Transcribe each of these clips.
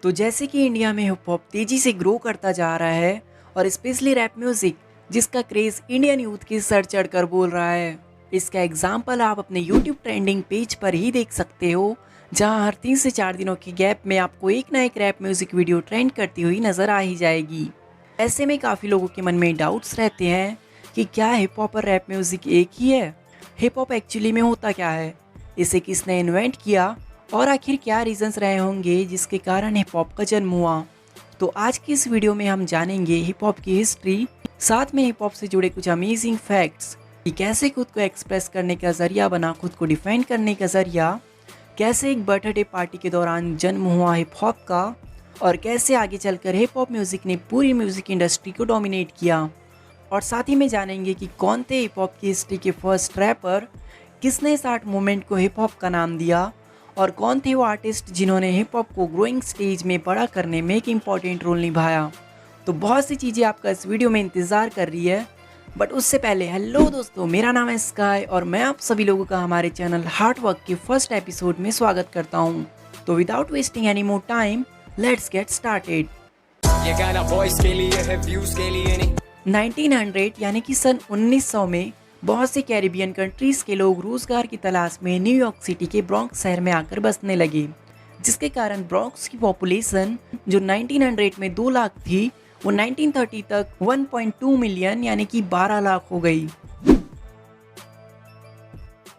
तो जैसे कि इंडिया में हिप हॉप तेजी से ग्रो करता जा रहा है और स्पेशली रैप म्यूजिक जिसका क्रेज इंडियन यूथ की सर चढ़कर बोल रहा है, इसका एग्जाम्पल आप अपने यूट्यूब ट्रेंडिंग पेज पर ही देख सकते हो, जहां हर 3 से 4 दिनों के गैप में आपको एक ना एक रैप म्यूजिक वीडियो ट्रेंड करती हुई नजर आ ही जाएगी। ऐसे में काफ़ी लोगों के मन में डाउट्स रहते हैं कि क्या हिप हॉप और रैप म्यूजिक एक ही है। हिप हॉप एक्चुअली में होता क्या है, इसे किसने इन्वेंट किया और आखिर क्या रीजंस रहे होंगे जिसके कारण हिप हॉप का जन्म हुआ। तो आज की इस वीडियो में हम जानेंगे हिप हॉप की हिस्ट्री, साथ में हिप हॉप से जुड़े कुछ अमेजिंग फैक्ट्स कि कैसे खुद को एक्सप्रेस करने का जरिया बना, खुद को डिफाइन करने का जरिया, कैसे एक बर्थडे पार्टी के दौरान जन्म हुआ हिप हॉप का, और कैसे आगे चलकर हिप हॉप म्यूजिक ने पूरी म्यूजिक इंडस्ट्री को डोमिनेट किया। और साथ ही में जानेंगे कि कौन थे हिप हॉप की हिस्ट्री के फर्स्ट रैपर, किसने इस आर्ट मूवमेंट को हिप हॉप का नाम दिया, और कौन थे वो आर्टिस्ट जिन्होंने हिप हॉप को ग्रोइंग स्टेज में बड़ा करने में एक इम्पॉर्टेंट रोल निभाया। तो बहुत सी चीज़ें आपका इस वीडियो में इंतज़ार कर रही है, बट उससे पहले हेलो दोस्तों, मेरा नाम है स्काई और मैं आप सभी लोगों का हमारे चैनल हार्ड वर्क के फर्स्ट एपिसोड में स्वागत करता हूँ। तो without wasting any more time, let's get started. ये गाना बॉयज के लिए है, व्यूज के लिए नहीं। 1900 यानी कि सन 1900 में बहुत से कैरिबियन कंट्रीज के लोग रोजगार की तलाश में न्यूयॉर्क सिटी के ब्रॉन्क्स शहर में आकर बसने लगे, जिसके कारण ब्रॉन्क्स की पॉपुलेशन जो 1900 में 2 लाख थी, वो 1930 तक 1.2 मिलियन यानी कि 12 लाख हो गई।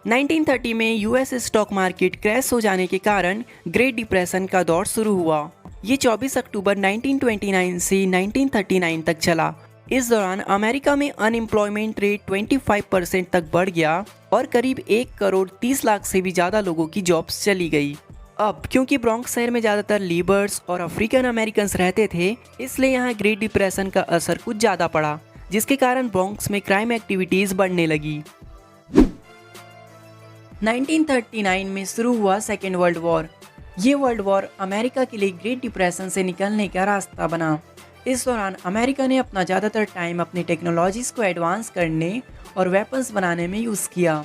1930 में यूएस स्टॉक मार्केट क्रैश हो जाने के कारण ग्रेट डिप्रेशन का दौर शुरू हुआ। ये 24 अक्टूबर 1929 से 1939 तक चला। इस दौरान अमेरिका में अनएम्प्लॉयमेंट रेट 25% तक बढ़ गया और करीब 1 करोड़ 30 लाख से भी ज़्यादा लोगों की जॉब्स चली गई। अब क्योंकि ब्रॉन्क्स शहर में ज़्यादातर लीबर्स और अफ्रीकन अमेरिकन्स रहते थे, इसलिए यहाँ ग्रेट डिप्रेशन का असर कुछ ज़्यादा पड़ा, जिसके कारण ब्रॉन्क्स में क्राइम एक्टिविटीज़ बढ़ने लगी। 1939 में शुरू हुआ सेकेंड वर्ल्ड वॉर। ये वर्ल्ड वॉर अमेरिका के लिए ग्रेट डिप्रेशन से निकलने का रास्ता बना। इस दौरान अमेरिका ने अपना ज़्यादातर टाइम अपनी टेक्नोलॉजीज़ को एडवांस करने और वेपन्स बनाने में यूज़ किया।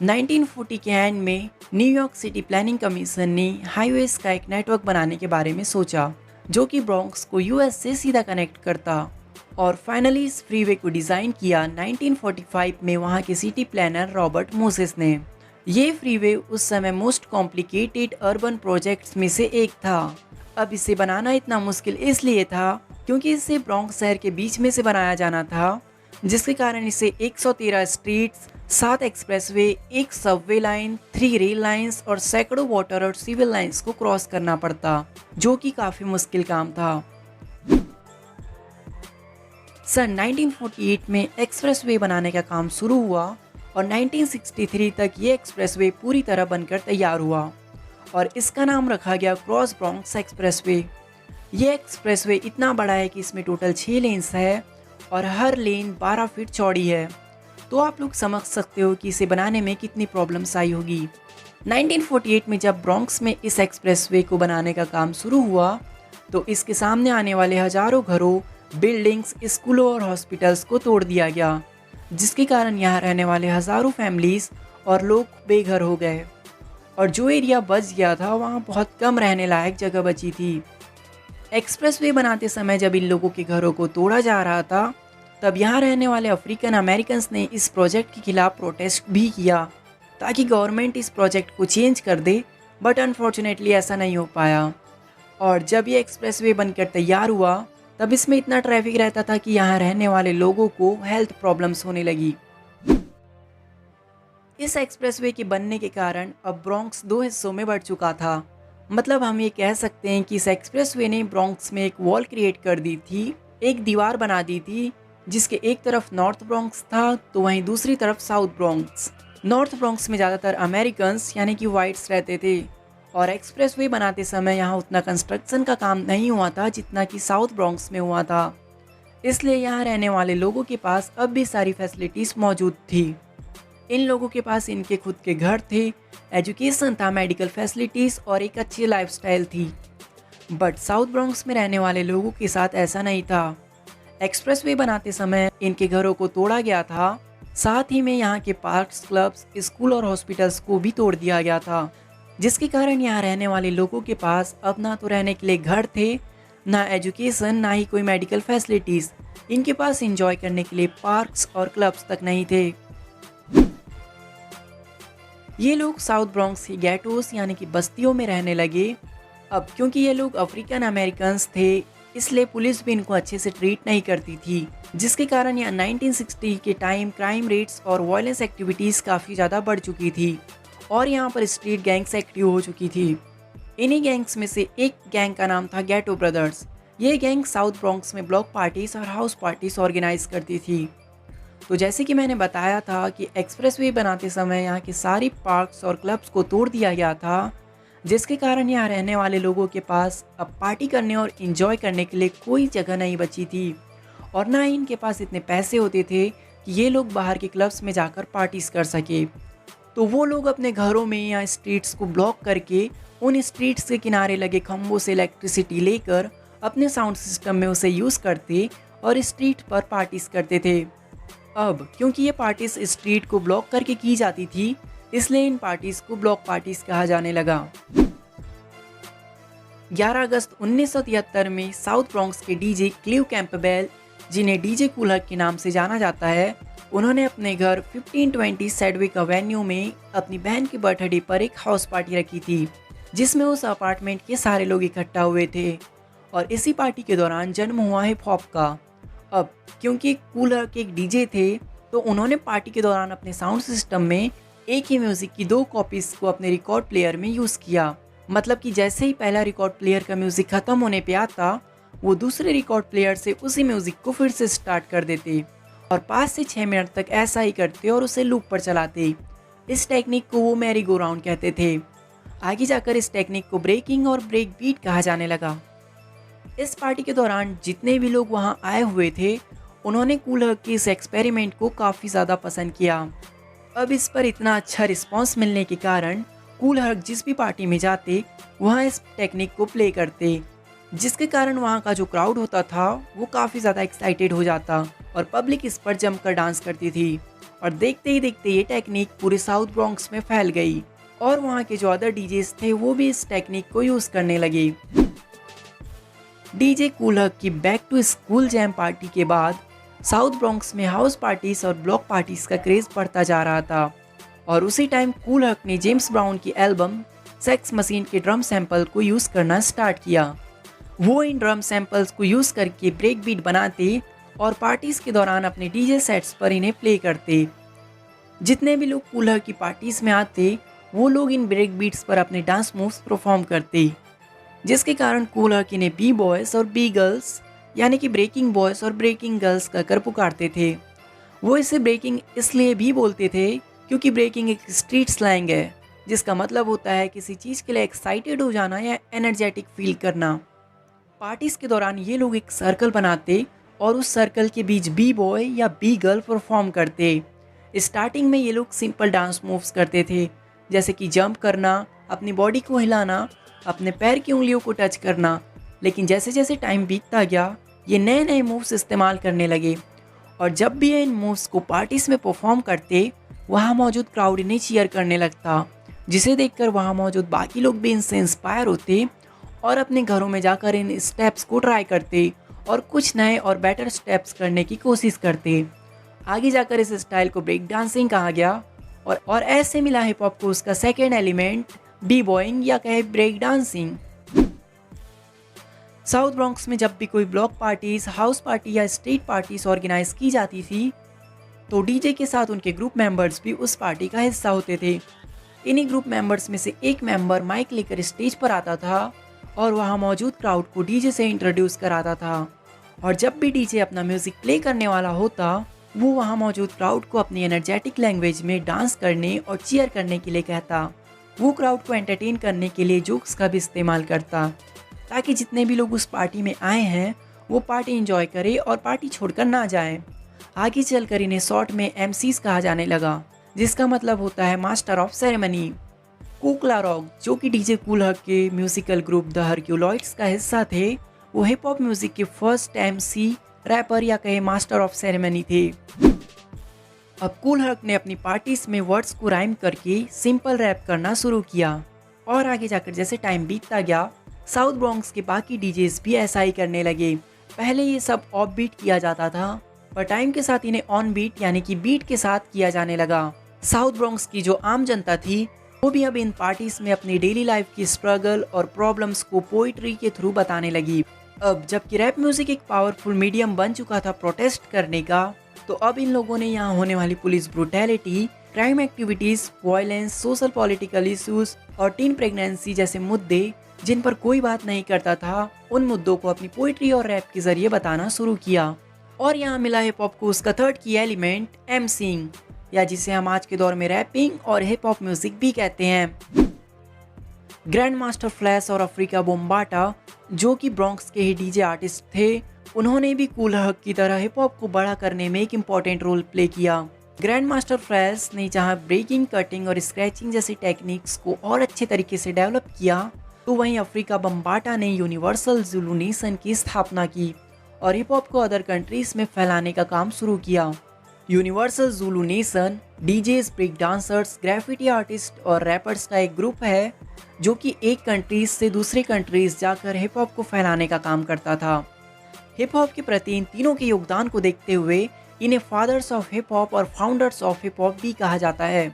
1940 के एंड में न्यूयॉर्क सिटी प्लानिंग कमीशन ने हाईवेज का एक नेटवर्क बनाने के बारे में सोचा, जो कि ब्रॉन्क्स को यूएस से सीधा कनेक्ट करता, और फाइनली इस फ्रीवे को डिज़ाइन किया 1945 में वहाँ के सिटी प्लानर रॉबर्ट मोसेस ने। ये फ्रीवे उस समय मोस्ट कॉम्प्लिकेटेड अर्बन प्रोजेक्ट्स में से एक था। अब इसे बनाना इतना मुश्किल इसलिए था क्योंकि इसे ब्रॉन्क्स शहर के बीच में से बनाया जाना था, जिसके कारण इसे 113 streets, 7 expressway, 1 Subway line, 3 rail lines और सैकड़ों वाटर और सिविल लाइंस को क्रॉस करना पड़ता, जो कि काफ़ी मुश्किल काम था। सन 1948 में एक्सप्रेसवे बनाने का काम शुरू हुआ और 1963 तक ये एक्सप्रेसवे पूरी तरह बनकर तैयार हुआ और इसका नाम रखा गया क्रॉस ब्रॉन्क्स एक्सप्रेसवे। ये एक्सप्रेसवे इतना बड़ा है कि इसमें टोटल 6 लेन्स है और हर लेन 12 फीट चौड़ी है। तो आप लोग समझ सकते हो कि इसे बनाने में कितनी प्रॉब्लम्स आई होगी। 1948 में जब ब्रॉन्क्स में इस एक्सप्रेसवे को बनाने का काम शुरू हुआ, तो इसके सामने आने वाले हजारों घरों, बिल्डिंग्स, स्कूलों और हॉस्पिटल्स को तोड़ दिया गया, जिसके कारण यहाँ रहने वाले हजारों फैमिलीज और लोग बेघर हो गए, और जो एरिया बच गया था वहाँ बहुत कम रहने लायक जगह बची थी। एक्सप्रेसवे बनाते समय जब इन लोगों के घरों को तोड़ा जा रहा था, तब यहाँ रहने वाले अफ्रीकन अमेरिकन्स ने इस प्रोजेक्ट के खिलाफ प्रोटेस्ट भी किया ताकि गवर्नमेंट इस प्रोजेक्ट को चेंज कर दे, बट अनफॉर्चुनेटली ऐसा नहीं हो पाया। और जब ये एक्सप्रेसवे बनकर तैयार हुआ, तब इसमें इतना ट्रैफिक रहता था कि यहाँ रहने वाले लोगों को हेल्थ प्रॉब्लम्स होने लगी। इस एक्सप्रेसवे के बनने के कारण अब ब्रॉन्क्स 2 हिस्सों में बढ़ चुका था। मतलब हम ये कह सकते हैं कि इस एक्सप्रेसवे ने ब्रॉन्क्स में एक वॉल क्रिएट कर दी थी, एक दीवार बना दी थी, जिसके एक तरफ नॉर्थ ब्रॉन्क्स था तो वहीं दूसरी तरफ साउथ ब्रॉन्क्स। नॉर्थ ब्रॉन्क्स में ज़्यादातर अमेरिकन्स यानी कि वाइट्स रहते थे, और एक्सप्रेसवे बनाते समय यहाँ उतना कंस्ट्रक्शन का काम नहीं हुआ था जितना कि साउथ ब्रॉन्क्स में हुआ था, इसलिए यहाँ रहने वाले लोगों के पास अब भी सारी फैसिलिटीज़ मौजूद थी। इन लोगों के पास इनके खुद के घर थे, एजुकेशन था, मेडिकल फैसिलिटीज़ और एक अच्छी लाइफस्टाइल थी। बट साउथ ब्रॉन्क्स में रहने वाले लोगों के साथ ऐसा नहीं था। एक्सप्रेसवे बनाते समय इनके घरों को तोड़ा गया था, साथ ही में यहाँ के पार्क्स, क्लब्स, स्कूल और हॉस्पिटल्स को भी तोड़ दिया गया था। जिसके कारण यहाँ रहने वाले लोगों के पास अब ना तो रहने के लिए घर थे, ना एजुकेशन, ना ही कोई मेडिकल फैसिलिटीज़। इनके पास एंजॉय करने के लिए पार्क्स और क्लब्स तक नहीं थे। ये लोग साउथ ब्रॉन्क्स की गैटोस यानी कि बस्तियों में रहने लगे। अब क्योंकि ये लोग अफ्रीकन अमेरिकन्स थे, इसलिए पुलिस भी इनको अच्छे से ट्रीट नहीं करती थी, जिसके कारण यहाँ 1960 के टाइम क्राइम रेट्स और वायलेंस एक्टिविटीज़ काफ़ी ज़्यादा बढ़ चुकी थी और यहाँ पर स्ट्रीट गैंग्स एक्टिव हो चुकी थी। इन्हीं गैंग्स में से एक गैंग का नाम था गैटो ब्रदर्स। ये गैंग साउथ ब्रॉन्क्स में ब्लॉक पार्टीज और हाउस पार्टीज ऑर्गेनाइज करती थी। तो जैसे कि मैंने बताया था कि एक्सप्रेसवे बनाते समय यहाँ के सारी पार्क्स और क्लब्स को तोड़ दिया गया था, जिसके कारण यहाँ रहने वाले लोगों के पास अब पार्टी करने और इन्जॉय करने के लिए कोई जगह नहीं बची थी और ना ही इनके पास इतने पैसे होते थे कि ये लोग बाहर के क्लब्स में जाकर पार्टीज कर सके। तो वो लोग अपने घरों में या स्ट्रीट्स को ब्लॉक करके उन स्ट्रीट्स के किनारे लगे खम्भों से इलेक्ट्रिसिटी लेकर अपने साउंड सिस्टम में उसे यूज़ करते और स्ट्रीट पर पार्टीज करते थे। अब क्योंकि ये पार्टीज स्ट्रीट को ब्लॉक करके की जाती थी, इसलिए इन पार्टीज को ब्लॉक पार्टीज कहा जाने लगा। 11 अगस्त 1973 में साउथ ब्रॉन्क्स के डीजे क्लीव कैंपबेल, जिन्हें डीजे कूल हर्क के नाम से जाना जाता है, उन्होंने अपने घर 1520 सेडविक एवेन्यू में अपनी बहन की बर्थडे पर एक हाउस पार्टी रखी थी, जिसमें उस अपार्टमेंट के सारे लोग इकट्ठा हुए थे और इसी पार्टी के दौरान जन्म हुआ हिप हॉप का। अब क्योंकि कूल हर्क एक डीजे थे, तो उन्होंने पार्टी के दौरान अपने साउंड सिस्टम में एक ही म्यूज़िक की 2 कॉपीज़ को अपने रिकॉर्ड प्लेयर में यूज़ किया। मतलब कि जैसे ही पहला रिकॉर्ड प्लेयर का म्यूज़िक ख़त्म होने पे आता, वो दूसरे रिकॉर्ड प्लेयर से उसी म्यूज़िक को फिर से स्टार्ट कर देते और 5 से 6 मिनट तक ऐसा ही करते और उसे लूप पर चलाते। इस टेक्निक को वो मैरी गो राउंड कहते थे। आगे जाकर इस टेक्निक को ब्रेकिंग और ब्रेक बीट कहा जाने लगा। इस पार्टी के दौरान जितने भी लोग वहाँ आए हुए थे, उन्होंने कूल हर्क के इस एक्सपेरिमेंट को काफ़ी ज़्यादा पसंद किया। अब इस पर इतना अच्छा रिस्पॉन्स मिलने के कारण कूल हर्क जिस भी पार्टी में जाते, वहाँ इस टेक्निक को प्ले करते, जिसके कारण वहाँ का जो क्राउड होता था वो काफ़ी ज़्यादा एक्साइटेड हो जाता और पब्लिक इस पर जमकर डांस करती थी और देखते ही देखते ये टेक्निक पूरे साउथ ब्रॉन्क्स में फैल गई और वहाँ के जो अदर डीजेस थे वो भी इस टेक्निक को यूज़ करने लगे। डीजे कूल हर्क की back to school jam party के बाद साउथ ब्रॉन्क्स में हाउस पार्टीज और ब्लॉक पार्टीज का क्रेज बढ़ता जा रहा था और उसी टाइम कूल हर्क ने जेम्स ब्राउन की एल्बम सेक्स मशीन के ड्रम सैंपल को यूज़ करना स्टार्ट किया। वो इन ड्रम सैंपल्स को यूज़ करके ब्रेक बीट बनाते और पार्टीज़ के दौरान अपने डीजे सेट्स पर इन्हें प्ले करते। जितने भी लोग कूल हर्क की पार्टीज़ में आते, वो लोग इन ब्रेक बीट्स पर अपने डांस मूव्स परफॉर्म करते, जिसके कारण कूल हर्क इन्हें बी बॉयज़ और बी गर्ल्स यानी कि ब्रेकिंग बॉयज़ और ब्रेकिंग गर्ल्स कहकर पुकारते थे। वो इसे ब्रेकिंग इसलिए भी बोलते थे क्योंकि ब्रेकिंग एक स्ट्रीट स्लैंग है, जिसका मतलब होता है किसी चीज़ के लिए एक्साइटेड हो जाना या एनर्जेटिक फील करना। पार्टीज़ के दौरान ये लोग एक सर्कल बनाते और उस सर्कल के बीच बी बॉय या बी गर्ल परफॉर्म करते। स्टार्टिंग में ये लोग सिंपल डांस मूव्स करते थे, जैसे कि जंप करना, अपनी बॉडी को हिलाना, अपने पैर की उंगलियों को टच करना। लेकिन जैसे जैसे टाइम बीतता गया, ये नए नए मूव्स इस्तेमाल करने लगे और जब भी ये इन मूव्स को पार्टीज़ में परफॉर्म करते, वहाँ मौजूद क्राउड इन्हें चीयर करने लगता, जिसे देखकर वहाँ मौजूद बाकी लोग भी इनसे इंस्पायर होते और अपने घरों में जाकर इन स्टेप्स को ट्राई करते और कुछ नए और बेटर स्टेप्स करने की कोशिश करते। आगे जाकर इस स्टाइल को ब्रेक डांसिंग कहा गया और ऐसे मिला हिप हॉप को उसका सेकेंड एलिमेंट बी बॉइंग या कहे ब्रेक डांसिंग। साउथ ब्रॉन्क्स में जब भी कोई ब्लॉक पार्टीज, हाउस पार्टी या स्ट्रीट पार्टीज ऑर्गेनाइज की जाती थी, तो डीजे के साथ उनके ग्रुप मेंबर्स भी उस पार्टी का हिस्सा होते थे। इन्हीं ग्रुप मेंबर्स में से एक मेंबर माइक लेकर स्टेज पर आता था और वहां मौजूद क्राउड को डीजे से इंट्रोड्यूस कराता था और जब भी डीजे अपना म्यूजिक प्ले करने वाला होता, वो वहां मौजूद क्राउड को अपनी एनर्जेटिक लैंग्वेज में डांस करने और चीयर करने के लिए कहता। वो क्राउड को एंटरटेन करने के लिए जोक्स का भी इस्तेमाल करता, ताकि जितने भी लोग उस पार्टी में आए हैं वो पार्टी एंजॉय करें और पार्टी छोड़कर ना जाएं। आगे चलकर इन्हें शॉर्ट में एमसीज कहा जाने लगा, जिसका मतलब होता है मास्टर ऑफ सेरेमनी। कोकला रॉक, जो कि डीजे कूल हर्क के म्यूजिकल ग्रुप द हरक्यूलॉइड्स का हिस्सा थे, वो हिप हॉप म्यूजिक के फर्स्ट एमसी, रैपर या कहे मास्टर ऑफ सेरेमनी थे। अब कूल हर्क ने अपनी पार्टीज में वर्ड्स को राइम करके सिंपल रैप करना शुरू किया। और आगे जाकर जैसे टाइम बीतता गया, साउथ ब्रॉन्क्स के बाकी डीजेस भी ऐसा ही करने लगे। पहले ये सब ऑफ बीट किया जाता था, पर टाइम के साथ इन्हें ऑन बीट यानी कि बीट के साथ किया जाने लगा। साउथ ब्रॉन्क्स की जो आम जनता थी वो भी अब इन पार्टीज में अपनी डेली लाइफ की स्ट्रगल और प्रॉब्लम्स को पोइट्री के थ्रू बताने लगी। अब जबकि रैप म्यूजिक एक पावरफुल मीडियम बन चुका था प्रोटेस्ट करने का, तो अब इन लोगों ने यहाँ होने वाली police brutality, crime activities, violence, social political issues और टीन प्रेगनेंसी जैसे मुद्दे जिन पर कोई बात नहीं करता था, उन मुद्दों को अपनी पोइट्री और रैप के जरिए बताना शुरू किया। और यहाँ मिला हिप हॉप को उसका थर्ड की एलिमेंट एमसीइंग, या जिसे हम आज के दौर में रैपिंग और हिप हॉप म्यूजिक भी कहते हैं। ग्रैंड मास्टर फ्लैश और अफ्रीका बोम्बाटा, जो कि ब्रॉन्क्स के ही डीजे आर्टिस्ट थे, उन्होंने भी कूल हक की तरह हिप हॉप को बड़ा करने में एक इम्पॉर्टेंट रोल प्ले किया। ग्रैंड मास्टर फ्लैश ने जहाँ ब्रेकिंग, कटिंग और स्क्रैचिंग जैसी टेक्निक्स को और अच्छे तरीके से डेवलप किया, तो वहीं अफ्रीका बम्बाटा ने यूनिवर्सल ज़ुलू नेशन की स्थापना की और हिप हॉप को अदर कंट्रीज में फैलाने का काम शुरू किया। Universal Zulu Nation DJs, break dancers, graffiti artist और रैपर्स का एक ग्रुप है जो कि एक कंट्रीज से दूसरे कंट्रीज जाकर हिप हॉप को फैलाने का काम करता था। हिप हॉप के प्रति इन तीनों के योगदान को देखते हुए इन्हें फादर्स ऑफ हिप हॉप और फाउंडर्स ऑफ हिप हॉप भी कहा जाता है।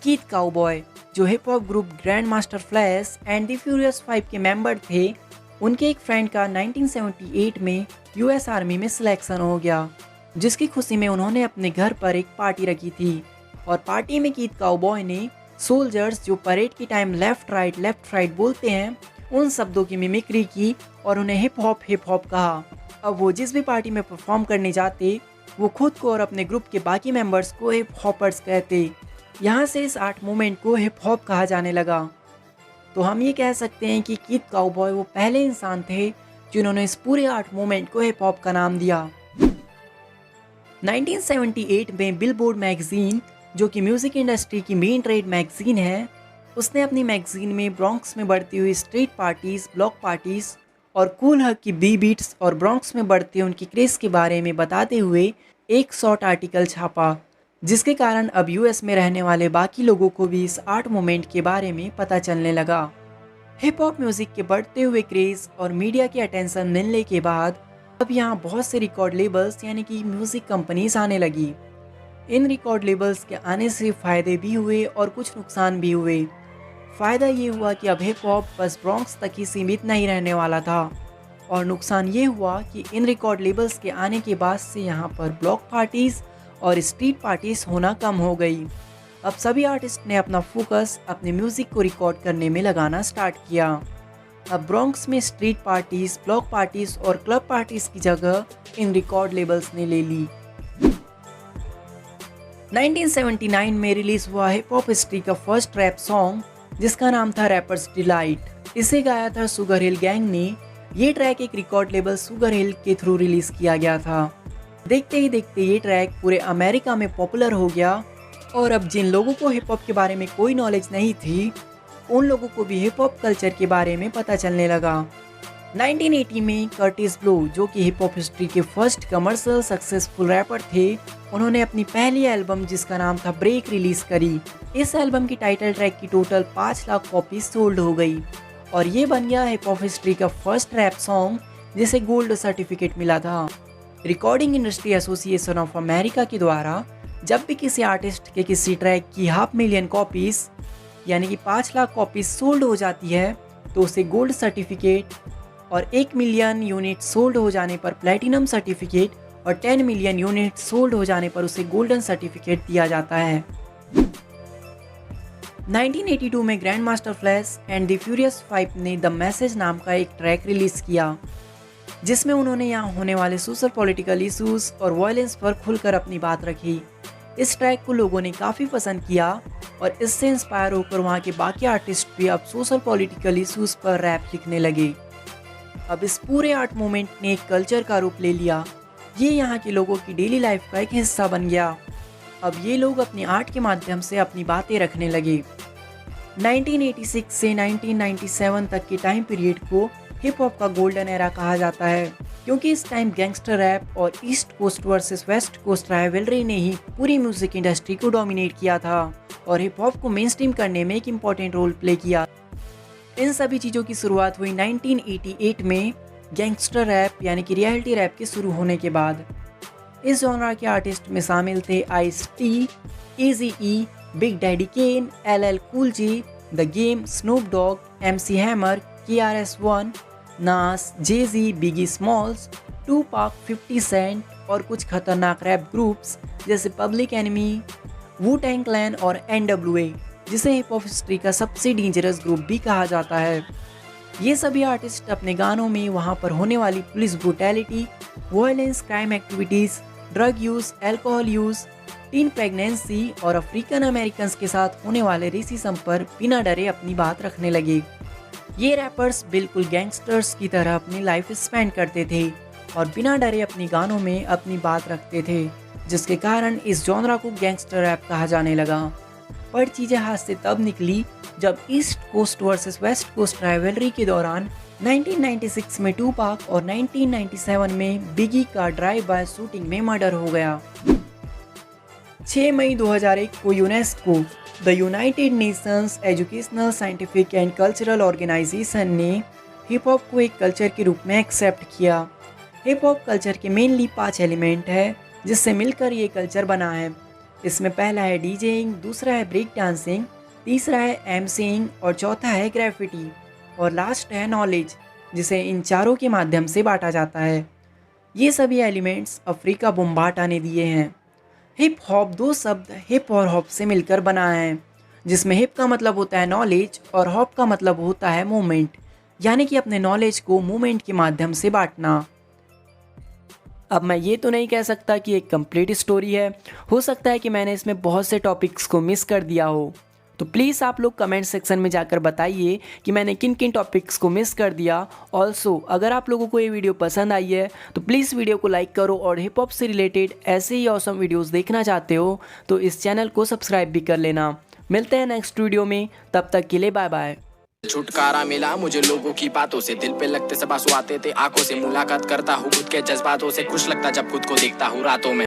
कीथ काउबॉय, जो hip hop group grand master flash and the furious 5 के मेंबर थे, उनके एक फ्रेंड का 1978 में यूएस आर्मी में सिलेक्शन हो गया, जिसकी खुशी में उन्होंने अपने घर पर एक पार्टी रखी थी। और पार्टी में कीथ काउबॉय ने सोल्जर्स जो परेड के टाइम लेफ्ट राइट बोलते हैं, उन शब्दों की मिमिक्री की और उन्हें हिप हॉप कहा। अब वो जिस भी पार्टी में परफॉर्म करने जाते, वो खुद को और अपने ग्रुप के बाकी मेंबर्स को हिप हॉपर्स कहते। यहाँ से इस आर्ट मूवमेंट को हिप हॉप कहा जाने लगा। तो हम ये कह सकते हैं कि कीथ काउबॉय वो पहले इंसान थे जिन्होंने इस पूरे आर्ट मूवमेंट को हिप हॉप का नाम दिया। 1978 में बिलबोर्ड मैगजीन, जो कि म्यूजिक इंडस्ट्री की मेन ट्रेड मैगजीन है, उसने अपनी मैगजीन में ब्रॉन्क्स में बढ़ती हुई स्ट्रीट पार्टीज, ब्लॉक पार्टीज और कूल हक की बी बीट्स और ब्रॉन्क्स में बढ़ते उनकी क्रेज के बारे में बताते हुए एक शॉर्ट आर्टिकल छापा, जिसके कारण अब यूएस में रहने वाले बाकी लोगों को भी इस आर्ट मूवमेंट के बारे में पता चलने लगा। हिप हॉप म्यूजिक के बढ़ते हुए क्रेज और मीडिया के अटेंशन मिलने के बाद अब यहाँ बहुत से रिकॉर्ड लेबल्स यानी कि म्यूजिक कंपनीज आने लगी। इन रिकॉर्ड लेबल्स के आने से फ़ायदे भी हुए और कुछ नुकसान भी हुए। फ़ायदा ये हुआ कि अब हिप हॉप बस ब्रॉन्क्स तक ही सीमित नहीं रहने वाला था, और नुकसान ये हुआ कि इन रिकॉर्ड लेबल्स के आने के बाद से यहाँ पर ब्लॉक पार्टीज़ और स्ट्रीट पार्टीज होना कम हो गई। अब सभी आर्टिस्ट ने अपना फोकस अपने म्यूजिक को रिकॉर्ड करने में लगाना स्टार्ट किया। अब ब्रॉन्क्स में स्ट्रीट पार्टीज, ब्लॉक पार्टीज और क्लब पार्टीज की जगह इन रिकॉर्ड लेबल्स ने ले ली। 1979 में रिलीज हुआ हिप हॉप हिस्ट्री का फर्स्ट रैप सॉन्ग, जिसका नाम था रैपर्स डिलाइट। इसे गाया था सुगर हिल गैंग ने। ये ट्रैक एक रिकॉर्ड लेबल सुगर हिल के थ्रू रिलीज किया गया था। देखते ही देखते ये ट्रैक पूरे अमेरिका में पॉपुलर हो गया, और अब जिन लोगों को हिप हॉप के बारे में कोई नॉलेज नहीं थी, उन लोगों को भी हिप हॉप कल्चर के बारे में पता चलने लगा। 1980 में कर्टिस ब्लो, जो कि हिप हॉप हिस्ट्री के फर्स्ट कमर्शियल सक्सेसफुल रैपर थे, उन्होंने अपनी पहली एल्बम जिसका नाम था ब्रेक रिलीज करी। इस एल्बम की टाइटल ट्रैक की टोटल 5 लाख कॉपी सोल्ड हो गई, और ये बन गया हिप हॉप हिस्ट्री का फर्स्ट रैप सॉन्ग जिसे गोल्ड सर्टिफिकेट मिला था। Recording industry association of America के द्वारा जब भी किसी आर्टिस्ट के किसी ट्रैक की 500,000 कॉपीज़ यानी कि 5 लाख कॉपीज सोल्ड हो जाती है, तो उसे गोल्ड सर्टिफिकेट, और 1 मिलियन यूनिट सोल्ड हो जाने पर प्लैटिनम सर्टिफिकेट, और 10 मिलियन यूनिट सोल्ड हो जाने पर उसे गोल्डन सर्टिफिकेट दिया जाता है। 1982 में grand master flash and the furious 5 ने द मैसेज नाम का एक ट्रैक रिलीज किया, जिसमें उन्होंने यहाँ होने वाले सोशल पॉलिटिकल इश्यूज और वायलेंस पर खुलकर अपनी बात रखी। इस ट्रैक को लोगों ने काफ़ी पसंद किया, और इससे इंस्पायर होकर वहाँ के बाकी आर्टिस्ट भी अब सोशल पॉलिटिकल इश्यूज पर रैप लिखने लगे। अब इस पूरे आर्ट मूवमेंट ने एक कल्चर का रूप ले लिया। ये यहाँ के लोगों की डेली लाइफ का एक हिस्सा बन गया। अब ये लोग अपनी आर्ट के माध्यम से अपनी बातें रखने लगे। 1986 से 1997 तक के टाइम पीरियड को हिप हॉप का गोल्डन एरा कहा जाता है, क्योंकि इस टाइम गैंगस्टर रैप और East Coast versus West Coast rivalry ने ही पूरी म्यूजिक इंडस्ट्री को डोमिनेट किया था। और हिप हॉप को मेन स्ट्रीम करने में एक इम्पॉर्टेंट रोल प्ले किया। इन सभी चीज़ों की शुरुआत हुई 1988 में गैंगस्टर रैप यानी कि रियलिटी रैप के शुरू होने के बाद। इस जॉनरा के आर्टिस्ट में शामिल थे Ice T, Eazy, Big Daddy Kane, LL Cool J, The Game, Snoop Dogg, MC Hammer, KRS-One, Nas, Jay-Z, बिगी smalls, Tupac, 50 Saint और कुछ खतरनाक रैप ग्रुप्स जैसे पब्लिक एनिमी, वू टैंग क्लैन और NWA, जिसे हिप हॉप हिस्ट्री का सबसे dangerous group भी कहा जाता है। ये सभी आर्टिस्ट अपने गानों में वहाँ पर होने वाली police brutality, violence, crime activities, drug use, alcohol use, tin pregnancy और अफ्रीकन अमेरिकन के साथ होने वाले रेसिज्म पर बिना डरे अपनी बात रखने लगे। ये रैपर्स बिल्कुल गैंगस्टर्स की तरह अपनी लाइफ स्पेंड करते थे और बिना डरे अपनी गानों में अपनी बात रखते थे, जिसके कारण इस जॉनरा को गैंगस्टर रैप कहा जाने लगा। पर चीज़ें हाथ से तब निकली जब East Coast versus West Coast rivalry के दौरान 1996 में टूपाक और 1997 में बिगी का ड्राइव बाय शूटिंग में मर्डर हो गया। 6 मई 2001 को UNESCO, the United Nations Educational, Scientific and Cultural Organization ने हिप हॉप को एक कल्चर के रूप में एक्सेप्ट किया। हिप हॉप कल्चर के मेनली 5 एलिमेंट है जिससे मिलकर ये कल्चर बना है। इसमें पहला है डीजेइंग, दूसरा है ब्रेक डांसिंग, तीसरा है एमसीइंग और चौथा है ग्राफिटी और लास्ट है नॉलेज, जिसे इन चारों के माध्यम से बांटा जाता है। ये सभी एलिमेंट्स अफ्रीका बोम्बाटा ने दिए हैं। हिप हॉप 2 शब्द हिप और हॉप से मिलकर बना है, जिसमें हिप का मतलब होता है नॉलेज और हॉप का मतलब होता है मूवमेंट, यानी कि अपने नॉलेज को मूवमेंट के माध्यम से बांटना। अब मैं ये तो नहीं कह सकता कि एक कंप्लीट स्टोरी है, हो सकता है कि मैंने इसमें बहुत से टॉपिक्स को मिस कर दिया हो, तो प्लीज़ आप लोग कमेंट सेक्शन में जाकर बताइए कि मैंने किन किन टॉपिक्स को मिस कर दिया। ऑल्सो अगर आप लोगों को ये वीडियो पसंद आई है तो प्लीज़ वीडियो को लाइक करो और हिप हॉप से रिलेटेड ऐसे ही ऑसम वीडियोस देखना चाहते हो तो इस चैनल को सब्सक्राइब भी कर लेना। मिलते हैं नेक्स्ट वीडियो में, तब तक के लिए बाय बाय। छुटकारा मिला मुझे लोगों की बातों से, दिल पे लगते सब आंसू आते थे आंखों से, मुलाकात करता हूँ खुद के जज्बातों से, खुश लगता जब खुद को देखता हूँ रातों में।